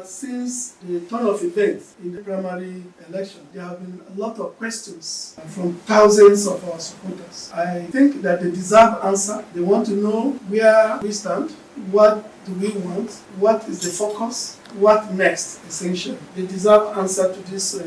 Since the turn of events in the primary election, there have been a lot of questions from thousands of our supporters. I think that they deserve answer. They want to know where we stand, what do we want, what is the focus, what next, essentially. They deserve answer to these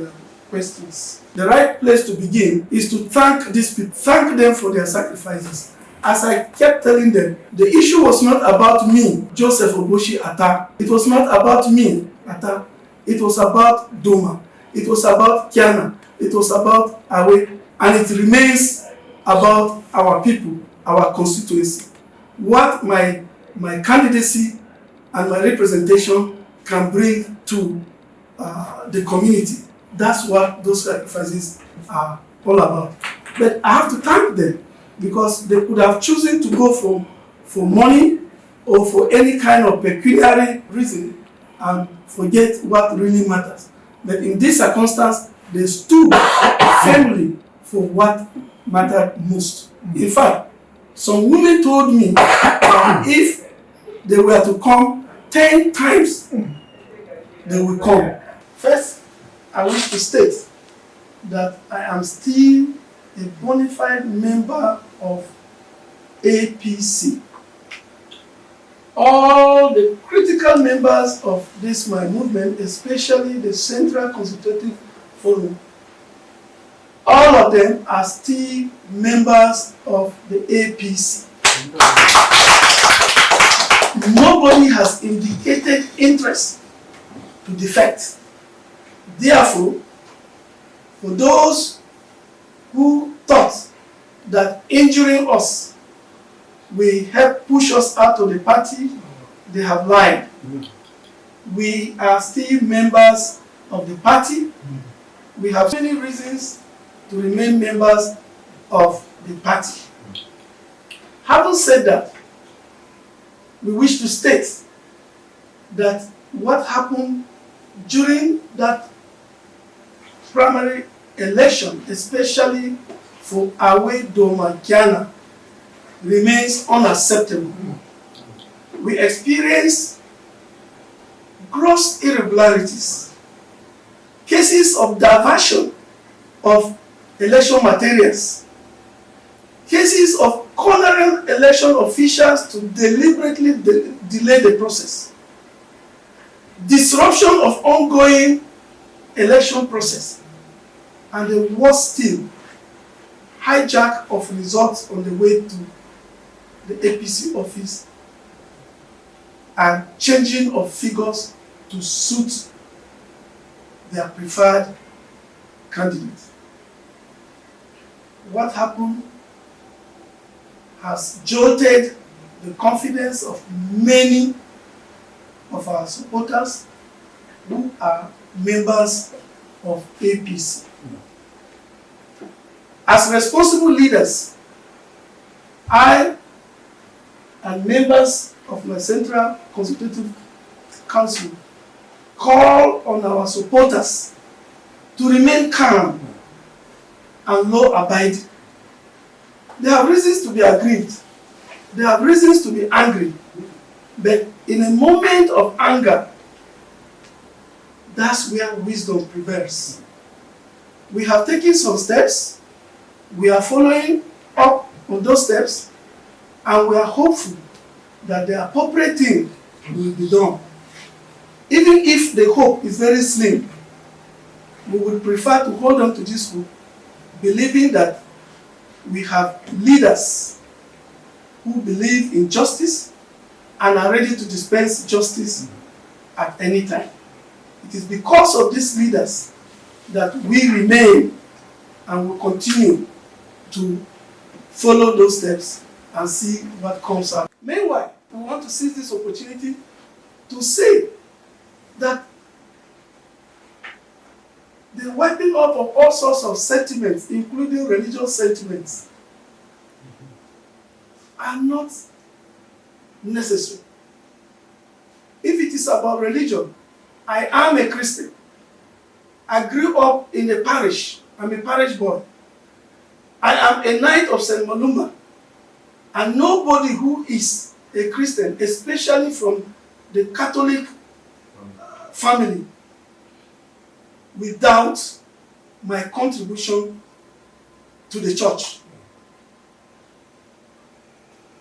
questions. The right place to begin is to thank these people, thank them for their sacrifices. As I kept telling them, the issue was not about me, Joseph Oboshi Attah. It was not about me, Attah. It was about Doma. It was about Keana. It was about Awe. And it remains about our people, our constituency. What my candidacy and my representation can bring to the community. That's what those sacrifices are all about. But I have to thank them, because they could have chosen to go for money or for any kind of pecuniary reason and forget what really matters. But in this circumstance, they stood firmly for what mattered most. In fact, some women told me that if they were to come 10 times, they will come. First, I wish to state that I am still a bona fide member of APC. All the critical members of this my movement, especially the Central Consultative Forum, all of them are still members of the APC. Nobody has indicated interest to defect. Therefore, for those who thought that injuring us will help push us out of the party, they have lied. We are still members of the party. We have many reasons to remain members of the party. Having said that, we wish to state that what happened during that primary election, especially for Awe Doma Keana, remains unacceptable. We experienced gross irregularities, cases of diversion of election materials, cases of cornering election officials to deliberately delay the process, disruption of ongoing election process, and the worst still, hijack of results on the way to the APC office and changing of figures to suit their preferred candidate. What happened has jolted the confidence of many of our supporters who are members of APC. As responsible leaders, I and members of my Central Consultative Council call on our supporters to remain calm and law-abiding. They have reasons to be aggrieved. They have reasons to be angry. But in a moment of anger, that's where wisdom prevails. We have taken some steps. We are following up on those steps, and we are hopeful that the appropriate thing will be done. Even if the hope is very slim, we would prefer to hold on to this hope, believing that we have leaders who believe in justice and are ready to dispense justice at any time. It is because of these leaders that we remain and will continue to follow those steps and see what comes out. Meanwhile, we want to seize this opportunity to say that the wiping up of all sorts of sentiments, including religious sentiments, are not necessary. If it is about religion, I am a Christian. I grew up in a parish. I'm a parish boy. I am a knight of St. Maluma. And nobody who is a Christian, especially from the Catholic family without my contribution to the church.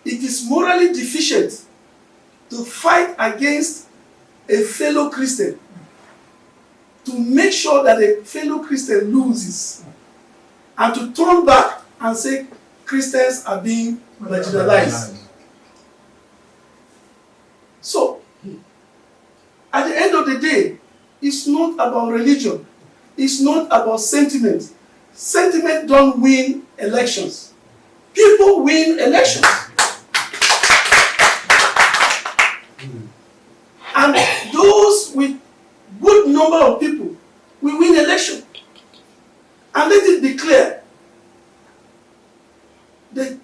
It is morally deficient to fight against a fellow Christian, to make sure that a fellow Christian loses, and to turn back and say Christians are being marginalized. So, at the end of the day, it's not about religion. It's not about sentiment. Sentiment don't win elections. People win elections. And those with good number of people will win election. And let it be clear, the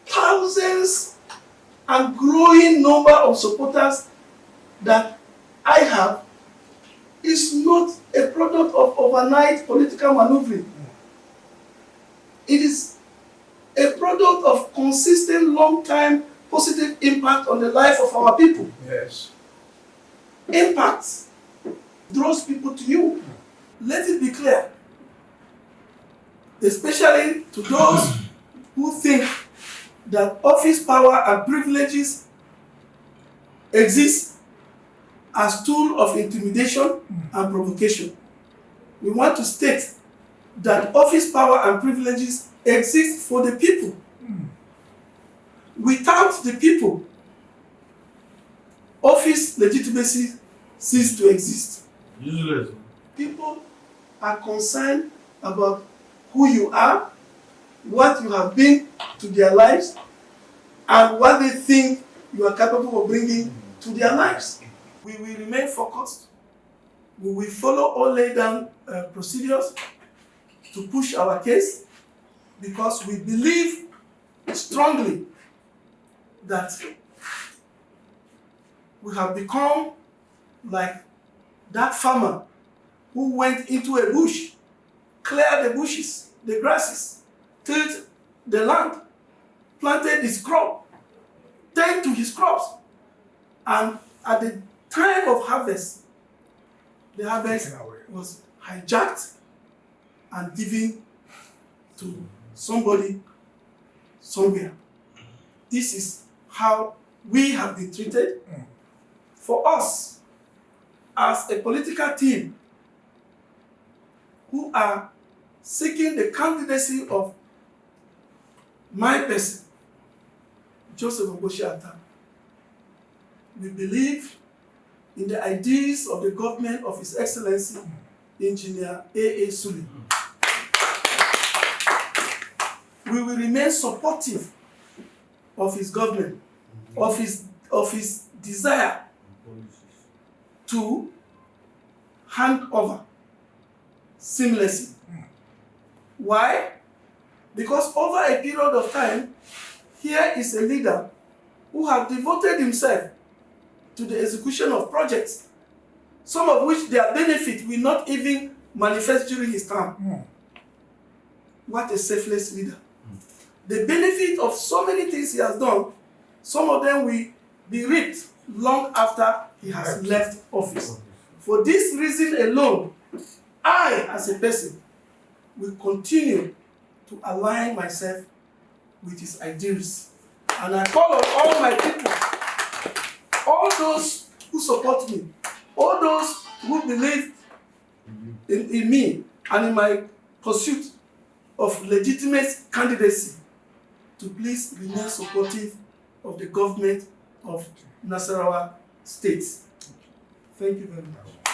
thousands and growing number of supporters that I have is not a product of overnight political maneuvering. It is a product of consistent, long-time positive impact on the life of our people. Yes. Impact draws people to you. Let it be clear, especially to those who think that office power and privileges exist as tool of intimidation and provocation. We want to state that office power and privileges exist for the people. Without the people, office legitimacy ceases to exist. Useless. People are concerned about who you are, what you have been to their lives, and what they think you are capable of bringing to their lives. We will remain focused. We will follow all laid down procedures to push our case, because we believe strongly that we have become like that farmer who went into a bush, cleared the bushes, the grasses, tilled the land, planted his crop, tended to his crops, and at the time of harvest, the harvest was hijacked and given to somebody somewhere. This is how we have been treated. For us, as a political team who are seeking the candidacy of my person, Joseph Attah, we believe in the ideas of the government of His Excellency, Engineer A.A. Sule. We will remain supportive of his government, of his desire to hand over seamlessly. Why? Because over a period of time, here is a leader who has devoted himself to the execution of projects, some of which their benefit will not even manifest during his term. What a selfless leader. The benefit of so many things he has done, some of them will be reaped long after he has left office. For this reason alone, I, as a person, will continue to align myself with his ideals. And I call on all my people, all those who support me, all those who believe in me and in my pursuit of legitimate candidacy, to please remain supportive of the government of Nasarawa State. Thank you very much.